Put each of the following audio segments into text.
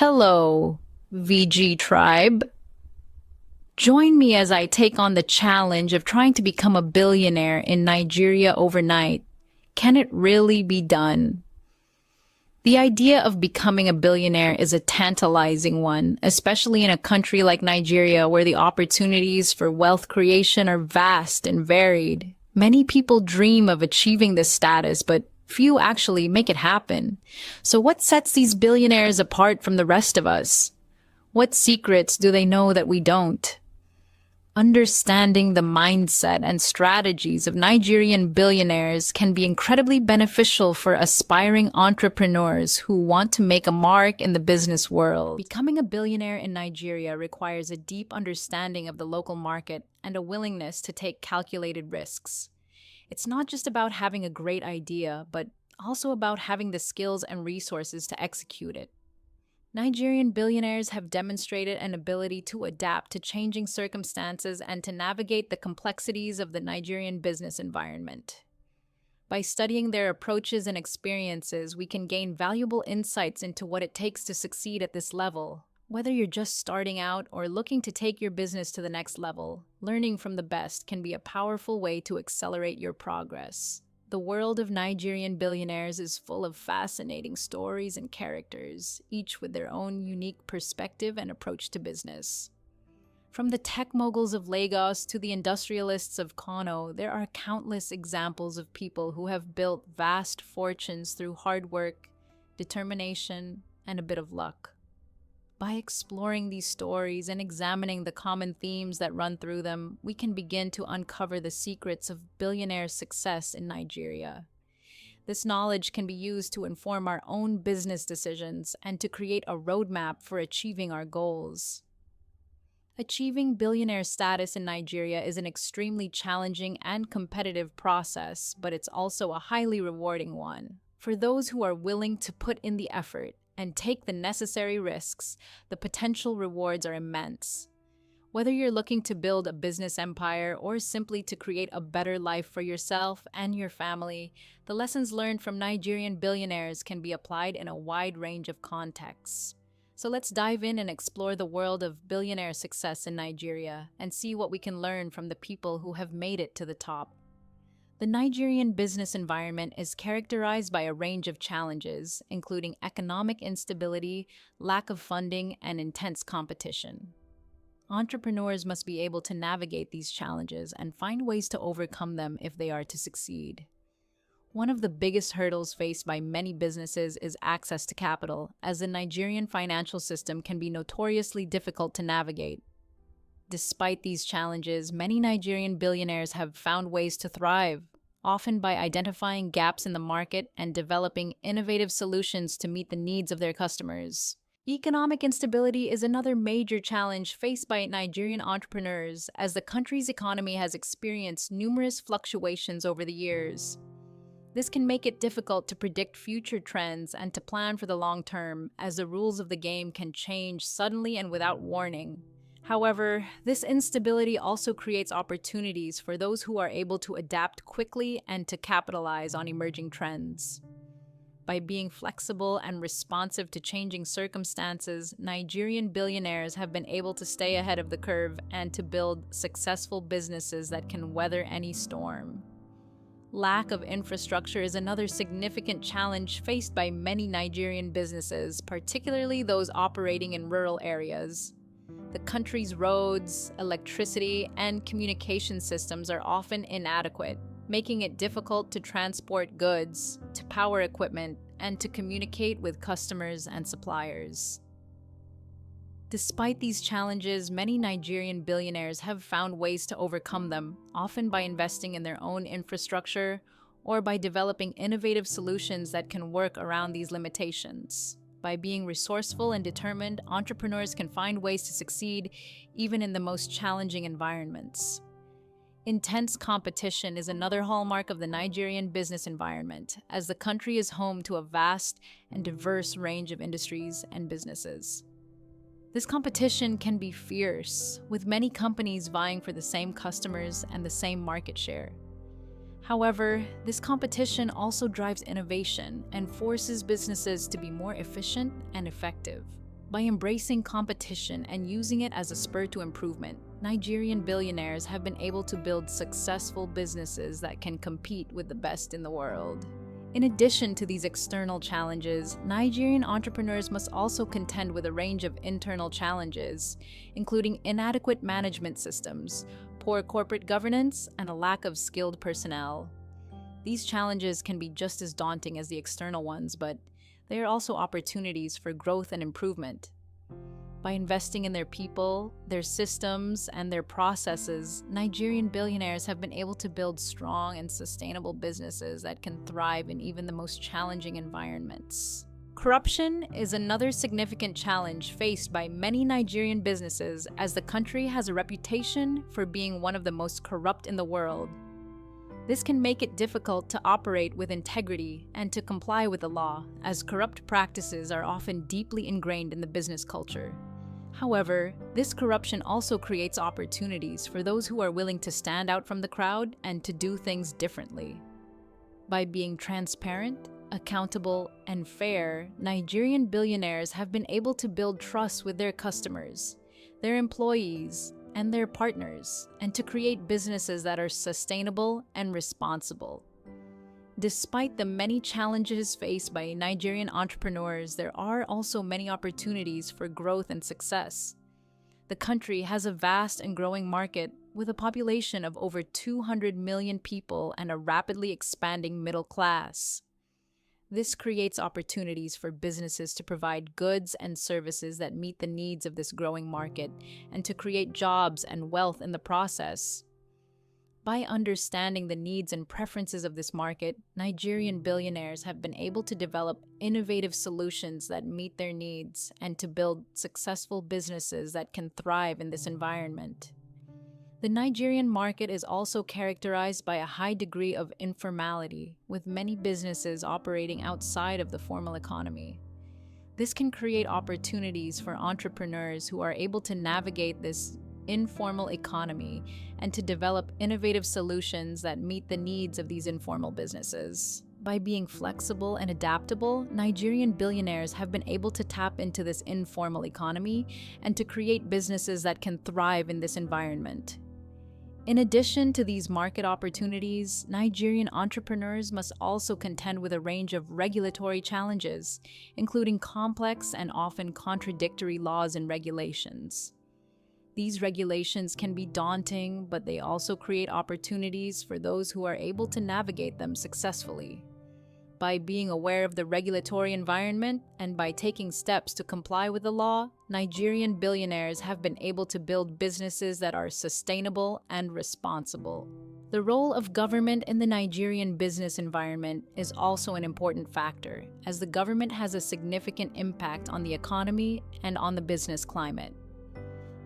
Hello, VG Tribe. Join me as I take on the challenge of trying to become a billionaire in Nigeria overnight. Can it really be done? The idea of becoming a billionaire is a tantalizing one, especially in a country like Nigeria where the opportunities for wealth creation are vast and varied. Many people dream of achieving this status, but few actually make it happen. So what sets these billionaires apart from the rest of us? What secrets do they know that we don't? Understanding the mindset and strategies of Nigerian billionaires can be incredibly beneficial for aspiring entrepreneurs who want to make a mark in the business world. Becoming a billionaire in Nigeria requires a deep understanding of the local market and a willingness to take calculated risks. It's not just about having a great idea, but also about having the skills and resources to execute it. Nigerian billionaires have demonstrated an ability to adapt to changing circumstances and to navigate the complexities of the Nigerian business environment. By studying their approaches and experiences, we can gain valuable insights into what it takes to succeed at this level. Whether you're just starting out or looking to take your business to the next level, learning from the best can be a powerful way to accelerate your progress. The world of Nigerian billionaires is full of fascinating stories and characters, each with their own unique perspective and approach to business. From the tech moguls of Lagos to the industrialists of Kano, there are countless examples of people who have built vast fortunes through hard work, determination, and a bit of luck. By exploring these stories and examining the common themes that run through them, we can begin to uncover the secrets of billionaire success in Nigeria. This knowledge can be used to inform our own business decisions and to create a roadmap for achieving our goals. Achieving billionaire status in Nigeria is an extremely challenging and competitive process, but it's also a highly rewarding one. For those who are willing to put in the effort and take the necessary risks, the potential rewards are immense. Whether you're looking to build a business empire or simply to create a better life for yourself and your family, the lessons learned from Nigerian billionaires can be applied in a wide range of contexts. So let's dive in and explore the world of billionaire success in Nigeria and see what we can learn from the people who have made it to the top. The Nigerian business environment is characterized by a range of challenges, including economic instability, lack of funding, and intense competition. Entrepreneurs must be able to navigate these challenges and find ways to overcome them if they are to succeed. One of the biggest hurdles faced by many businesses is access to capital, as the Nigerian financial system can be notoriously difficult to navigate. Despite these challenges, many Nigerian billionaires have found ways to thrive, often by identifying gaps in the market and developing innovative solutions to meet the needs of their customers. Economic instability is another major challenge faced by Nigerian entrepreneurs, as the country's economy has experienced numerous fluctuations over the years. This can make it difficult to predict future trends and to plan for the long term, as the rules of the game can change suddenly and without warning. However, this instability also creates opportunities for those who are able to adapt quickly and to capitalize on emerging trends. By being flexible and responsive to changing circumstances, Nigerian billionaires have been able to stay ahead of the curve and to build successful businesses that can weather any storm. Lack of infrastructure is another significant challenge faced by many Nigerian businesses, particularly those operating in rural areas. The country's roads, electricity, and communication systems are often inadequate, making it difficult to transport goods, to power equipment, and to communicate with customers and suppliers. Despite these challenges, many Nigerian billionaires have found ways to overcome them, often by investing in their own infrastructure or by developing innovative solutions that can work around these limitations. By being resourceful and determined, entrepreneurs can find ways to succeed even in the most challenging environments. Intense competition is another hallmark of the Nigerian business environment, as the country is home to a vast and diverse range of industries and businesses. This competition can be fierce, with many companies vying for the same customers and the same market share. However, this competition also drives innovation and forces businesses to be more efficient and effective. By embracing competition and using it as a spur to improvement, Nigerian billionaires have been able to build successful businesses that can compete with the best in the world. In addition to these external challenges, Nigerian entrepreneurs must also contend with a range of internal challenges, including inadequate management systems, poor corporate governance, and a lack of skilled personnel. These challenges can be just as daunting as the external ones, but they are also opportunities for growth and improvement. By investing in their people, their systems, and their processes, Nigerian billionaires have been able to build strong and sustainable businesses that can thrive in even the most challenging environments. Corruption is another significant challenge faced by many Nigerian businesses, as the country has a reputation for being one of the most corrupt in the world. This can make it difficult to operate with integrity and to comply with the law, as corrupt practices are often deeply ingrained in the business culture. However, this corruption also creates opportunities for those who are willing to stand out from the crowd and to do things differently. By being transparent, accountable, and fair, Nigerian billionaires have been able to build trust with their customers, their employees, and their partners, and to create businesses that are sustainable and responsible. Despite the many challenges faced by Nigerian entrepreneurs, there are also many opportunities for growth and success. The country has a vast and growing market with a population of over 200 million people and a rapidly expanding middle class. This creates opportunities for businesses to provide goods and services that meet the needs of this growing market and to create jobs and wealth in the process. By understanding the needs and preferences of this market, Nigerian billionaires have been able to develop innovative solutions that meet their needs and to build successful businesses that can thrive in this environment. The Nigerian market is also characterized by a high degree of informality, with many businesses operating outside of the formal economy. This can create opportunities for entrepreneurs who are able to navigate this informal economy and to develop innovative solutions that meet the needs of these informal businesses. By being flexible and adaptable, Nigerian billionaires have been able to tap into this informal economy and to create businesses that can thrive in this environment. In addition to these market opportunities, Nigerian entrepreneurs must also contend with a range of regulatory challenges, including complex and often contradictory laws and regulations. These regulations can be daunting, but they also create opportunities for those who are able to navigate them successfully. By being aware of the regulatory environment and by taking steps to comply with the law, Nigerian billionaires have been able to build businesses that are sustainable and responsible. The role of government in the Nigerian business environment is also an important factor, as the government has a significant impact on the economy and on the business climate.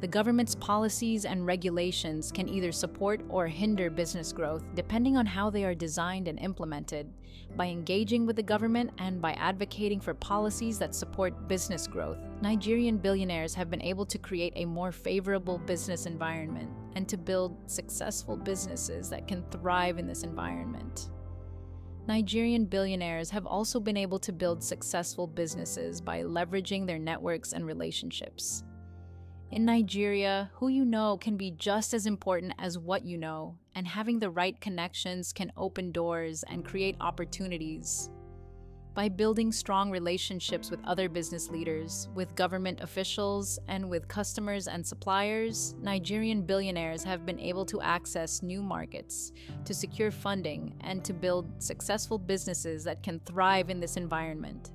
The government's policies and regulations can either support or hinder business growth depending on how they are designed and implemented. By engaging with the government and by advocating for policies that support business growth, Nigerian billionaires have been able to create a more favorable business environment and to build successful businesses that can thrive in this environment. Nigerian billionaires have also been able to build successful businesses by leveraging their networks and relationships. In Nigeria, who you know can be just as important as what you know, and having the right connections can open doors and create opportunities. By building strong relationships with other business leaders, with government officials, and with customers and suppliers, Nigerian billionaires have been able to access new markets, to secure funding, and to build successful businesses that can thrive in this environment.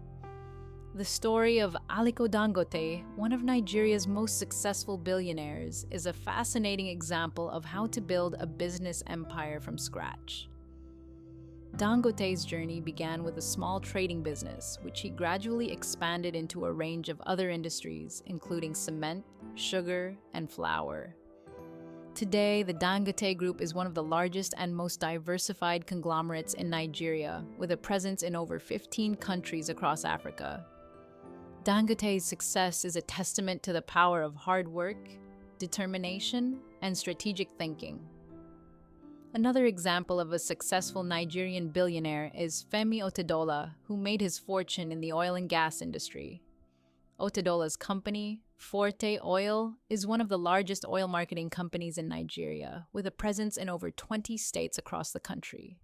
The story of Aliko Dangote, one of Nigeria's most successful billionaires, is a fascinating example of how to build a business empire from scratch. Dangote's journey began with a small trading business, which he gradually expanded into a range of other industries, including cement, sugar, and flour. Today, the Dangote Group is one of the largest and most diversified conglomerates in Nigeria, with a presence in over 15 countries across Africa. Dangote's success is a testament to the power of hard work, determination, and strategic thinking. Another example of a successful Nigerian billionaire is Femi Otedola, who made his fortune in the oil and gas industry. Otedola's company, Forte Oil, is one of the largest oil marketing companies in Nigeria, with a presence in over 20 states across the country.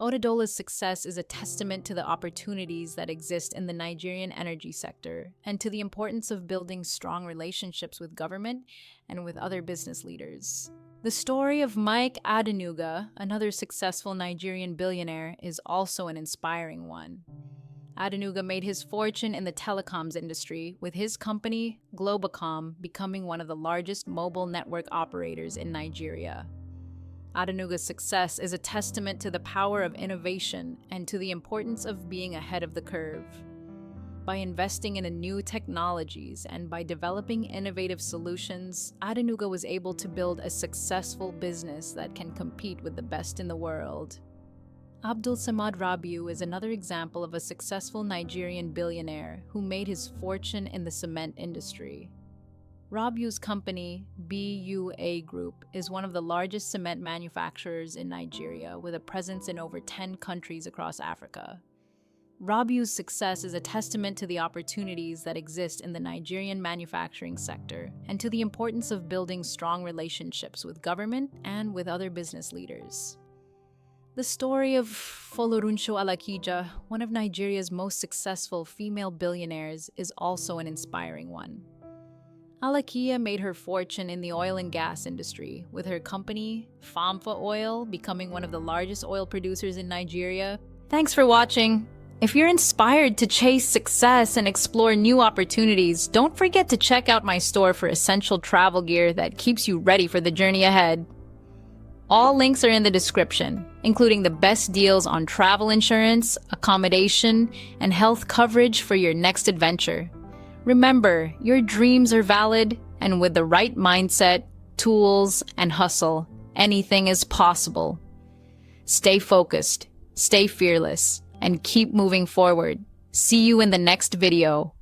Otedola's success is a testament to the opportunities that exist in the Nigerian energy sector and to the importance of building strong relationships with government and with other business leaders. The story of Mike Adenuga, another successful Nigerian billionaire, is also an inspiring one. Adenuga made his fortune in the telecoms industry, with his company, Globacom, becoming one of the largest mobile network operators in Nigeria. Adenuga's success is a testament to the power of innovation and to the importance of being ahead of the curve. By investing in new technologies and by developing innovative solutions, Adenuga was able to build a successful business that can compete with the best in the world. Abdul Samad Rabiu is another example of a successful Nigerian billionaire who made his fortune in the cement industry. Rabiu's company, BUA Group, is one of the largest cement manufacturers in Nigeria, with a presence in over 10 countries across Africa. Rabiu's success is a testament to the opportunities that exist in the Nigerian manufacturing sector and to the importance of building strong relationships with government and with other business leaders. The story of Folorunsho Alakija, one of Nigeria's most successful female billionaires, is also an inspiring one. Alakia made her fortune in the oil and gas industry, with her company, Famfa Oil, becoming one of the largest oil producers in Nigeria. Thanks for watching. If you're inspired to chase success and explore new opportunities, don't forget to check out my store for essential travel gear that keeps you ready for the journey ahead. All links are in the description, including the best deals on travel insurance, accommodation, and health coverage for your next adventure. Remember, your dreams are valid, and with the right mindset, tools, and hustle, anything is possible. Stay focused, stay fearless, and keep moving forward. See you in the next video.